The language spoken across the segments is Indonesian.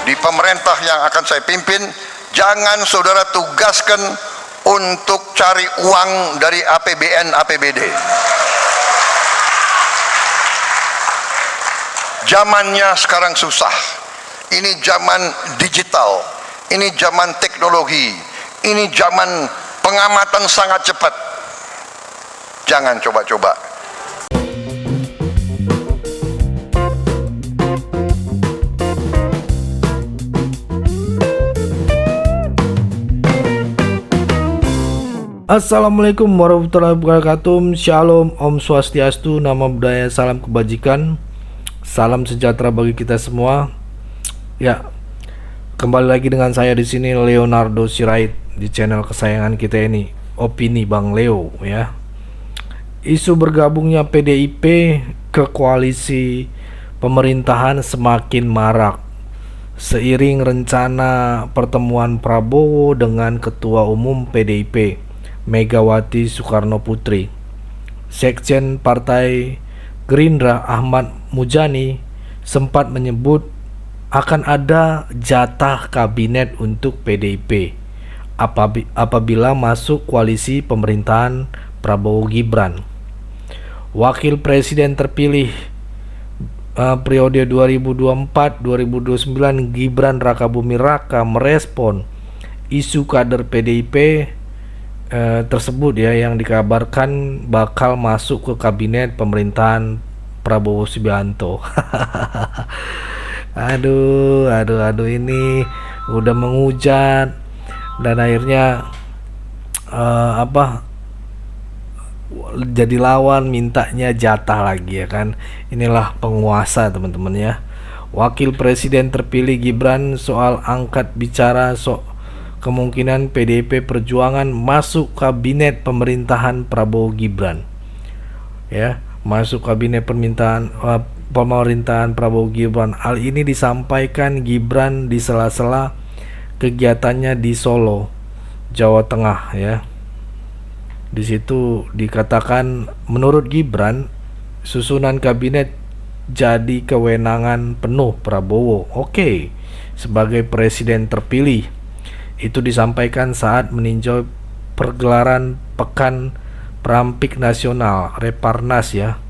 di pemerintah yang akan saya pimpin, jangan saudara tugaskan untuk cari uang dari APBN APBD. Zamannya sekarang susah. Ini zaman digital, ini zaman teknologi, ini zaman pengamatan sangat cepat. Jangan coba-coba. Assalamualaikum warahmatullahi wabarakatuh. Shalom, Om Swastiastu, nama budaya, salam kebajikan, salam sejahtera bagi kita semua. Ya, kembali lagi dengan saya di sini Leonardo Sirait di channel kesayangan kita ini, Opini Bang Leo ya. Isu bergabungnya PDIP ke koalisi pemerintahan semakin marak seiring rencana pertemuan Prabowo dengan Ketua Umum PDIP Megawati Soekarno Putri. Sekjen Partai Gerindra Ahmad Muzani sempat menyebut akan ada jatah kabinet untuk PDIP apabila masuk koalisi pemerintahan Prabowo Gibran. Wakil Presiden terpilih periode 2024-2029 Gibran Rakabuming Raka merespon isu kader PDIP tersebut ya, yang dikabarkan bakal masuk ke kabinet pemerintahan Prabowo Subianto. aduh ini udah menghujat dan akhirnya jadi lawan, mintanya jatah lagi ya kan. Inilah penguasa teman-teman ya. Wakil Presiden terpilih Gibran soal angkat bicara kemungkinan PDIP Perjuangan masuk kabinet pemerintahan Prabowo Gibran. Ya, masuk kabinet pemerintahan Prabowo Gibran. Hal ini disampaikan Gibran di sela-sela kegiatannya di Solo, Jawa Tengah ya. Di situ dikatakan menurut Gibran susunan kabinet jadi kewenangan penuh Prabowo. Oke, sebagai presiden terpilih. Itu disampaikan saat meninjau pergelaran Pekan Prampik Nasional Reparnas ya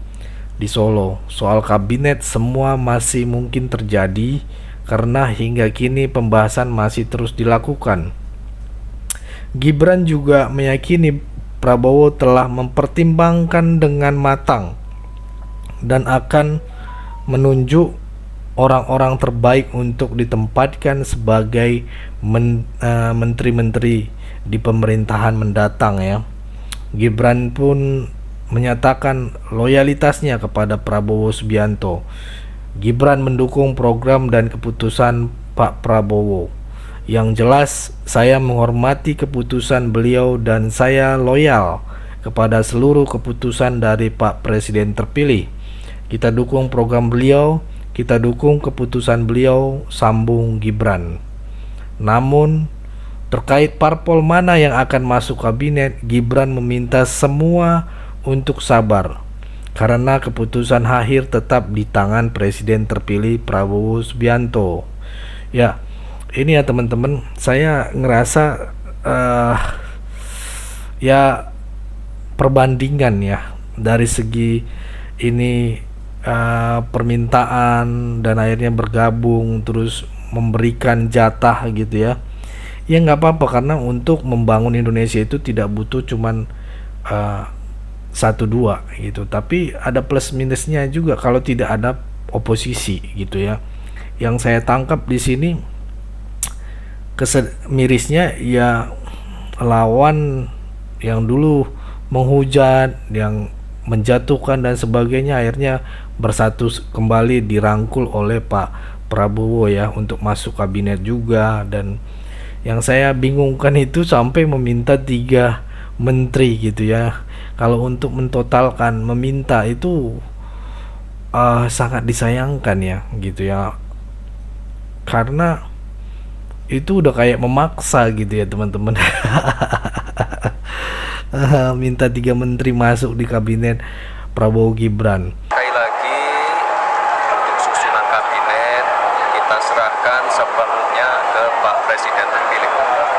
di Solo. Soal kabinet semua masih mungkin terjadi karena hingga kini pembahasan masih terus dilakukan. Gibran juga meyakini Prabowo telah mempertimbangkan dengan matang dan akan menunjuk orang-orang terbaik untuk ditempatkan sebagai menteri-menteri di pemerintahan mendatang ya. Gibran pun menyatakan loyalitasnya kepada Prabowo Subianto. Gibran mendukung program dan keputusan Pak Prabowo. Yang jelas saya menghormati keputusan beliau dan saya loyal kepada seluruh keputusan dari Pak Presiden terpilih. Kita dukung program beliau, kita dukung keputusan beliau, sambung Gibran. Namun terkait parpol mana yang akan masuk kabinet, Gibran meminta semua untuk sabar karena keputusan akhir tetap di tangan Presiden terpilih Prabowo Subianto. Ya, ini ya teman-teman, saya ngerasa ya perbandingan ya dari segi ini permintaan dan akhirnya bergabung terus memberikan jatah gitu ya. Ya nggak apa-apa, karena untuk membangun Indonesia itu tidak butuh cuman 1-2 gitu, tapi ada plus minusnya juga kalau tidak ada oposisi gitu ya. Yang saya tangkap di sini mirisnya ya, lawan yang dulu menghujat, yang menjatuhkan dan sebagainya, akhirnya bersatu kembali, dirangkul oleh Pak Prabowo ya untuk masuk kabinet juga. Dan yang saya bingungkan itu sampai meminta 3 menteri gitu ya. Kalau untuk mentotalkan meminta itu sangat disayangkan ya gitu ya, karena itu udah kayak memaksa gitu ya teman-teman. Minta 3 menteri masuk di kabinet Prabowo Gibran. Sekali lagi untuk susunan kabinet kita serahkan menyerahkan sepenuhnya ke Pak Presiden terpilih.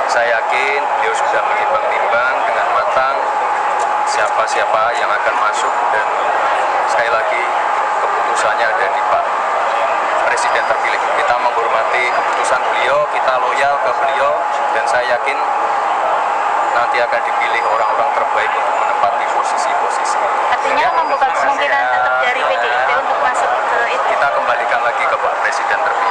Saya yakin beliau sudah menimbang-nimbang dengan matang siapa-siapa yang akan masuk, dan sekali lagi keputusannya ada di Pak Presiden terpilih. Kita menghormati keputusan beliau, kita loyal ke beliau, dan saya yakin nanti akan dipilih orang-orang terbaik untuk menempati posisi-posisi. Artinya membuka kemungkinan tetap dari PDIP untuk masuk ke itu. Kita kembalikan lagi ke Pak Presiden terpilih.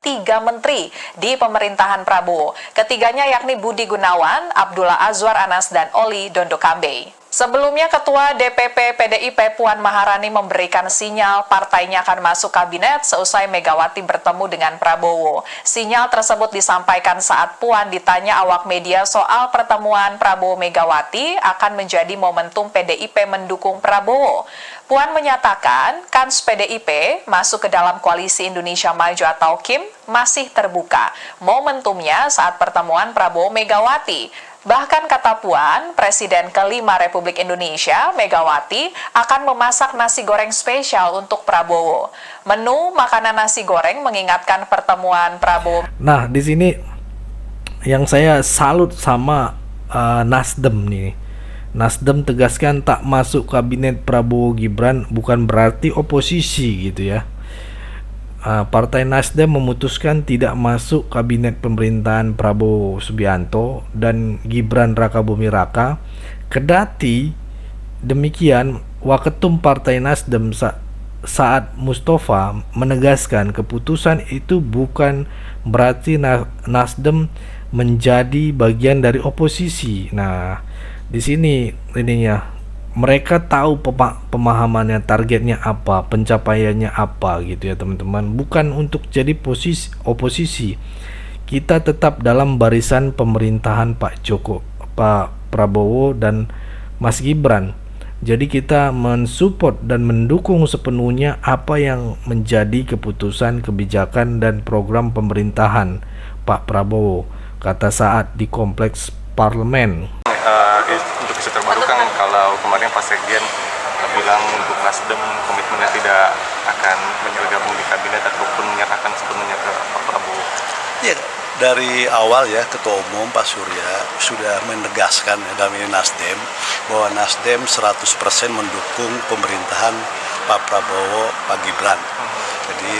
3 menteri di pemerintahan Prabowo. Ketiganya yakni Budi Gunawan, Abdullah Azwar Anas, dan Oli Dondokambe. Sebelumnya, Ketua DPP PDIP Puan Maharani memberikan sinyal partainya akan masuk kabinet seusai Megawati bertemu dengan Prabowo. Sinyal tersebut disampaikan saat Puan ditanya awak media soal pertemuan Prabowo Megawati akan menjadi momentum PDIP mendukung Prabowo. Puan menyatakan kans PDIP masuk ke dalam koalisi Indonesia Maju atau KIM masih terbuka. Momentumnya saat pertemuan Prabowo Megawati. Bahkan kata Puan, Presiden kelima Republik Indonesia, Megawati, akan memasak nasi goreng spesial untuk Prabowo. Menu makanan nasi goreng mengingatkan pertemuan Prabowo. Nah, di sini yang saya salut sama Nasdem nih. Nasdem tegaskan tak masuk kabinet Prabowo Gibran bukan berarti oposisi gitu ya. Partai Nasdem memutuskan tidak masuk kabinet pemerintahan Prabowo Subianto dan Gibran Rakabuming Raka. Kedati demikian, Waketum Partai Nasdem Saad Mustafa menegaskan keputusan itu bukan berarti Nasdem menjadi bagian dari oposisi. Nah, di sini ininya mereka tahu pemahamannya, targetnya apa, pencapaiannya apa gitu ya teman-teman. Bukan untuk jadi oposisi. Kita tetap dalam barisan pemerintahan Pak Prabowo dan Mas Gibran. Jadi kita mensupport dan mendukung sepenuhnya apa yang menjadi keputusan, kebijakan dan program pemerintahan Pak Prabowo, kata Saad di kompleks parlemen. Untuk isu terbaru kan kalau kemarin Pak Sekjen bilang untuk Nasdem komitmennya tidak akan bergabung di kabinet ataupun menyerahkan sepenuhnya ke Pak Prabowo. Ya, dari awal ya Ketua Umum Pak Surya sudah menegaskan ya, dalam ini Nasdem bahwa Nasdem 100% mendukung pemerintahan Pak Prabowo, Pak Gibran. Jadi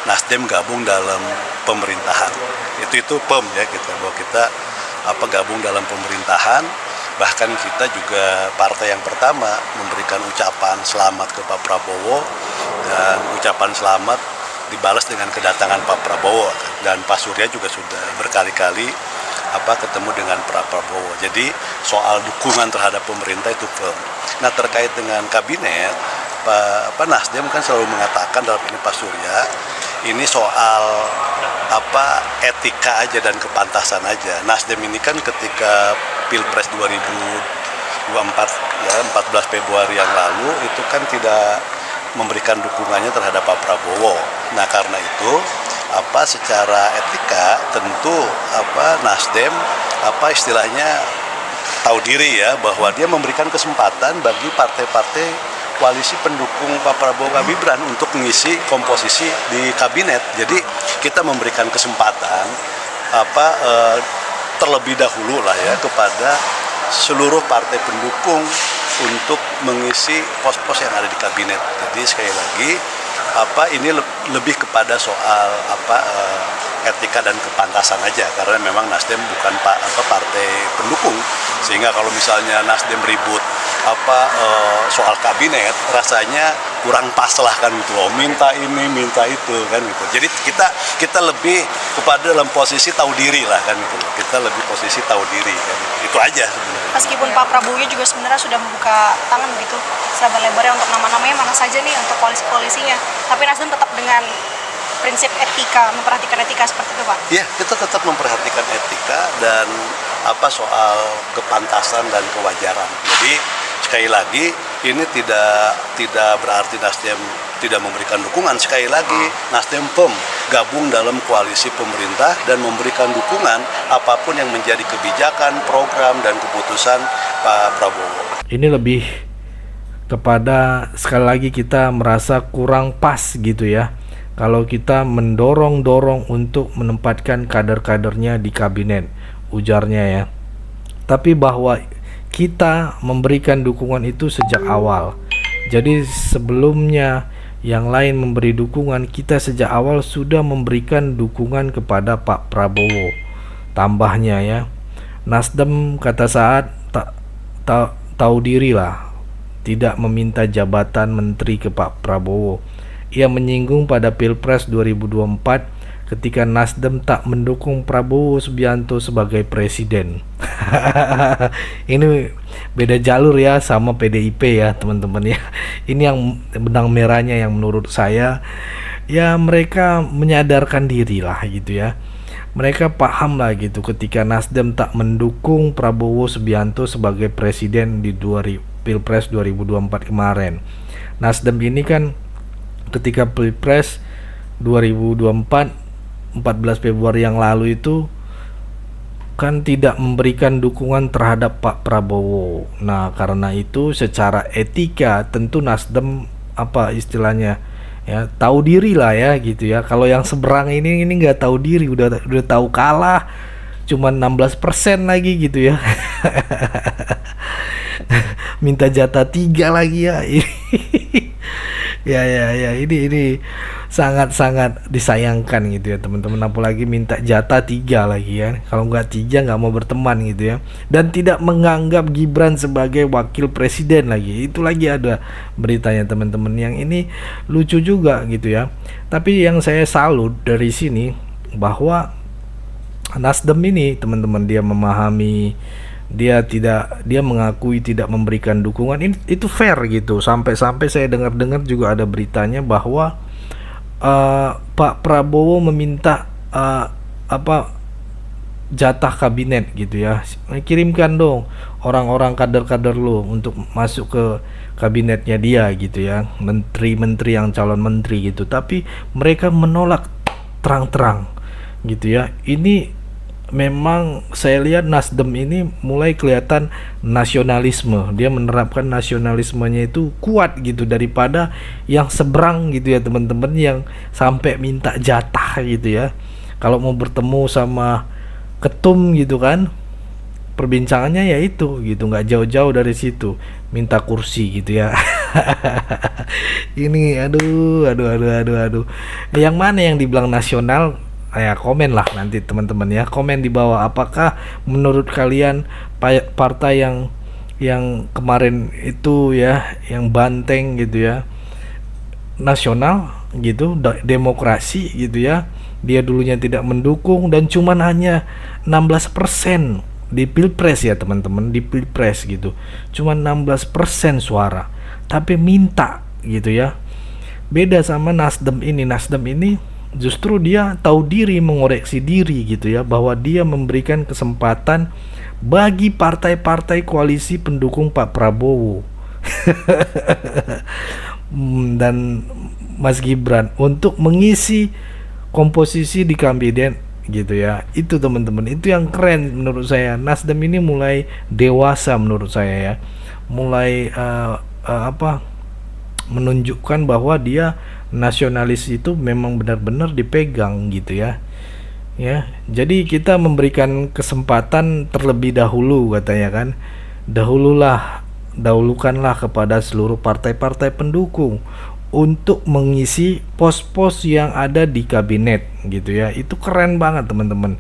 Nasdem gabung dalam pemerintahan. Itu firm ya kita bahwa kita gabung dalam pemerintahan. Bahkan kita juga partai yang pertama memberikan ucapan selamat ke Pak Prabowo, dan ucapan selamat dibalas dengan kedatangan Pak Prabowo, dan Pak Surya juga sudah berkali-kali ketemu dengan Pak Prabowo. Jadi soal dukungan terhadap pemerintah itu firm. Nah, terkait dengan kabinet, Pak Nasdem kan selalu mengatakan dalam ini Pak Surya, ini soal etika aja dan kepantasan aja. Nasdem ini kan ketika Pilpres 2024 ya 14 Februari yang lalu itu kan tidak memberikan dukungannya terhadap Pak Prabowo. Nah, karena itu secara etika tentu Nasdem istilahnya tahu diri ya bahwa dia memberikan kesempatan bagi partai-partai koalisi pendukung Pak Prabowo Gibran untuk mengisi komposisi di kabinet. Jadi kita memberikan kesempatan terlebih dahulu lah ya kepada seluruh partai pendukung untuk mengisi pos-pos yang ada di kabinet. Jadi sekali lagi ini lebih kepada soal etika dan kepantasan aja, karena memang Nasdem bukan partai pendukung, sehingga kalau misalnya Nasdem ribut soal kabinet rasanya kurang pas lah kan gitu loh, minta ini minta itu kan gitu. Jadi kita lebih kepada dalam posisi tahu diri lah kan gitu loh. Kita lebih posisi tahu diri kan gitu. Itu aja sebenarnya. Meskipun Pak Prabowo juga sebenarnya sudah membuka tangan begitu selebar-lebarnya untuk nama-namanya mana saja nih untuk koalisi-koalisinya, tapi Nasdem tetap dengan prinsip etika, memperhatikan etika seperti itu Pak? Iya, kita tetap memperhatikan etika dan soal kepantasan dan kewajaran. Jadi sekali lagi ini tidak berarti Nasdem tidak memberikan dukungan. Sekali lagi Nasdem firm gabung dalam koalisi pemerintah dan memberikan dukungan apapun yang menjadi kebijakan, program dan keputusan Pak Prabowo. Ini lebih kepada sekali lagi kita merasa kurang pas gitu ya kalau kita mendorong-dorong untuk menempatkan kader-kadernya di kabinet, ujarnya ya. Tapi bahwa kita memberikan dukungan itu sejak awal. Jadi sebelumnya yang lain memberi dukungan, kita sejak awal sudah memberikan dukungan kepada Pak Prabowo. Tambahnya ya, Nasdem kata Saad tahu diri lah, tidak meminta jabatan menteri ke Pak Prabowo. Ia menyinggung pada Pilpres 2024 ketika Nasdem tak mendukung Prabowo Subianto sebagai presiden. Ini beda jalur ya sama PDIP ya teman-teman ya. Ini yang benang merahnya yang menurut saya ya, mereka menyadarkan diri lah gitu ya. Mereka paham lah gitu ketika Nasdem tak mendukung Prabowo Subianto sebagai presiden di Pilpres 2024 kemarin. Nasdem ini kan ketika Pilpres 2024 14 Februari yang lalu itu kan tidak memberikan dukungan terhadap Pak Prabowo. Nah, karena itu secara etika tentu Nasdem apa istilahnya ya, tahu diri lah ya gitu ya. Kalau yang seberang ini nggak tahu diri, udah tahu kalah, cuma 16% lagi gitu ya. Minta jatah 3 lagi ya. ya ini sangat disayangkan gitu ya teman-teman, apalagi minta jatah 3 lagi ya. Kalau nggak 3 nggak mau berteman gitu ya, dan tidak menganggap Gibran sebagai wakil presiden lagi. Itu lagi ada beritanya teman-teman, yang ini lucu juga gitu ya. Tapi yang saya salut dari sini bahwa Nasdem ini teman-teman, dia memahami, dia mengakui tidak memberikan dukungan, itu fair gitu. Sampai saya dengar juga ada beritanya bahwa Pak Prabowo meminta jatah kabinet gitu ya, kirimkan dong orang-orang kader-kader lo untuk masuk ke kabinetnya dia gitu ya, menteri-menteri yang calon menteri gitu. Tapi mereka menolak terang-terang gitu ya. Ini memang saya lihat Nasdem ini mulai kelihatan nasionalisme. Dia menerapkan nasionalismenya itu kuat gitu daripada yang seberang gitu ya teman-teman, yang sampai minta jatah gitu ya. Kalau mau bertemu sama ketum gitu kan, perbincangannya ya itu gitu, nggak jauh-jauh dari situ, minta kursi gitu ya. Ini aduh. Yang mana yang dibilang nasional? Ya komen lah nanti teman-teman ya, komen di bawah, apakah menurut kalian partai yang kemarin itu ya, yang banteng gitu ya, nasional gitu, demokrasi gitu ya, dia dulunya tidak mendukung dan cuman hanya 16% di Pilpres ya teman-teman, di Pilpres gitu, cuman 16% suara, tapi minta gitu ya. Beda sama Nasdem ini justru dia tahu diri, mengoreksi diri gitu ya, bahwa dia memberikan kesempatan bagi partai-partai koalisi pendukung Pak Prabowo dan Mas Gibran untuk mengisi komposisi di kabinet gitu ya. Itu teman-teman, itu yang keren menurut saya. Nasdem ini mulai dewasa menurut saya ya, mulai menunjukkan bahwa dia nasionalis itu memang benar-benar dipegang gitu ya. Ya, jadi kita memberikan kesempatan terlebih dahulu katanya kan. Dahulukanlah kepada seluruh partai-partai pendukung untuk mengisi pos-pos yang ada di kabinet gitu ya. Itu keren banget teman-teman.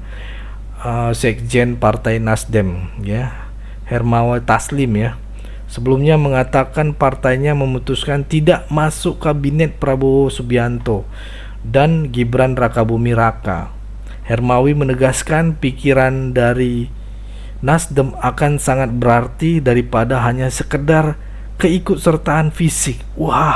Sekjen Partai Nasdem ya, Hermawan Taslim ya, sebelumnya mengatakan partainya memutuskan tidak masuk kabinet Prabowo Subianto dan Gibran Rakabuming Raka. Hermawi menegaskan pikiran dari Nasdem akan sangat berarti daripada hanya sekedar keikutsertaan fisik. Wah,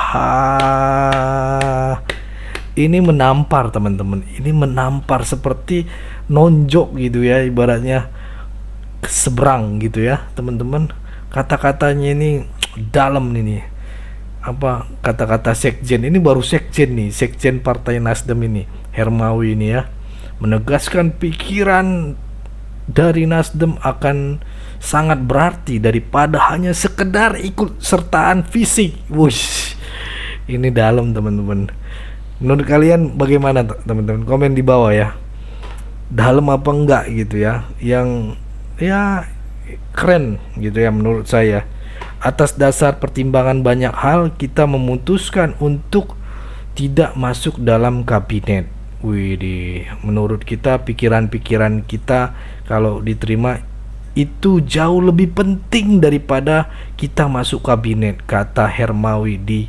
ini menampar teman-teman, ini menampar seperti nonjok gitu ya, ibaratnya seberang gitu ya teman-teman. Kata-katanya ini dalam ini, apa kata-kata sekjen ini, baru sekjen nih, sekjen Partai Nasdem ini, Hermawi ini ya, menegaskan pikiran dari Nasdem akan sangat berarti daripada hanya sekedar ikut sertaan fisik. Wush, ini dalam teman-teman. Menurut kalian bagaimana teman-teman? Komen di bawah ya. Dalam apa enggak gitu ya? Yang ya keren gitu ya menurut saya. Atas dasar pertimbangan banyak hal kita memutuskan untuk tidak masuk dalam kabinet. Wih, menurut kita pikiran-pikiran kita kalau diterima itu jauh lebih penting daripada kita masuk kabinet, kata Hermawi di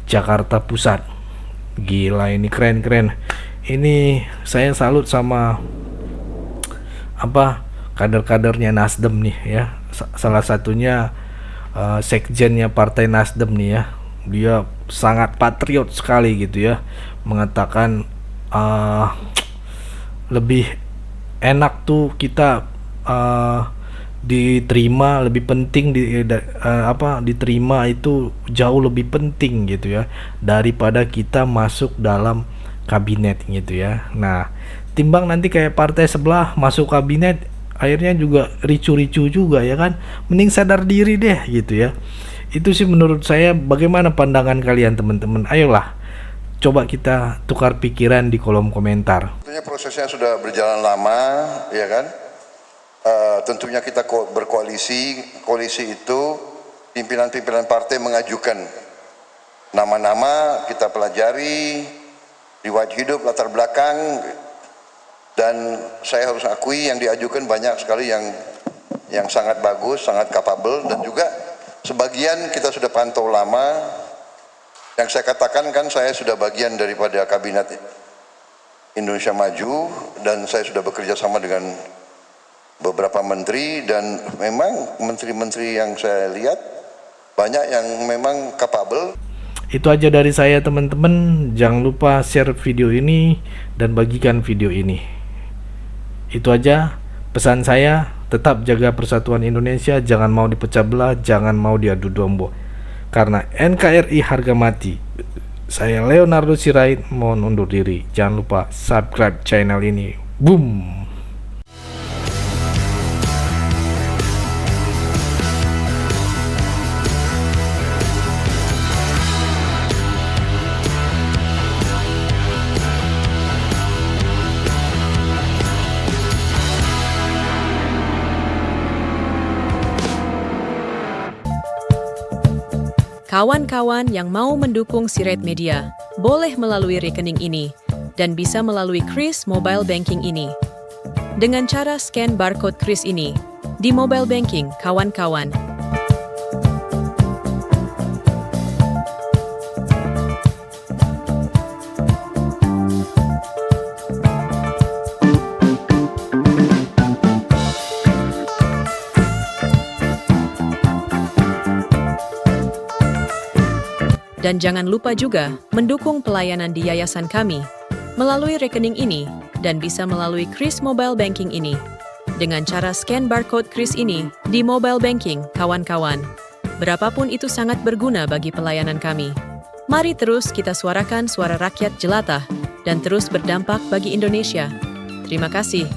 Jakarta Pusat. Gila, ini keren. Ini saya salut sama kader-kadernya Nasdem nih ya. Salah satunya sekjennya Partai Nasdem nih ya. Dia sangat patriot sekali gitu ya, mengatakan lebih enak tuh kita diterima, lebih penting diterima itu jauh lebih penting gitu ya daripada kita masuk dalam kabinet gitu ya. Nah, timbang nanti kayak partai sebelah masuk kabinet akhirnya juga ricu-ricu juga ya kan, mending sadar diri deh gitu ya. Itu sih menurut saya. Bagaimana pandangan kalian teman-teman? Ayolah coba kita tukar pikiran di kolom komentar. Tentunya prosesnya sudah berjalan lama, ya kan? Tentunya kita koalisi itu pimpinan-pimpinan partai mengajukan nama-nama, kita pelajari riwayat hidup, latar belakang, dan saya harus akui yang diajukan banyak sekali yang sangat bagus, sangat capable, dan juga sebagian kita sudah pantau lama. Yang saya katakan kan saya sudah bagian daripada kabinet Indonesia Maju dan saya sudah bekerja sama dengan beberapa menteri, dan memang menteri-menteri yang saya lihat banyak yang memang capable. Itu aja dari saya teman-teman. Jangan lupa share video ini dan bagikan video ini. Itu aja pesan saya. Tetap jaga persatuan Indonesia, jangan mau dipecah belah, jangan mau diadu domba. Karena NKRI harga mati. Saya Leonardo Sirait mohon undur diri. Jangan lupa subscribe channel ini. Boom. Kawan-kawan yang mau mendukung Sirait Media, boleh melalui rekening ini dan bisa melalui Kris Mobile Banking ini. Dengan cara scan barcode Kris ini di mobile banking, kawan-kawan. Dan jangan lupa juga mendukung pelayanan di yayasan kami melalui rekening ini dan bisa melalui Kris Mobile Banking ini. Dengan cara scan barcode Kris ini di mobile banking, kawan-kawan. Berapapun itu sangat berguna bagi pelayanan kami. Mari terus kita suarakan suara rakyat jelata dan terus berdampak bagi Indonesia. Terima kasih.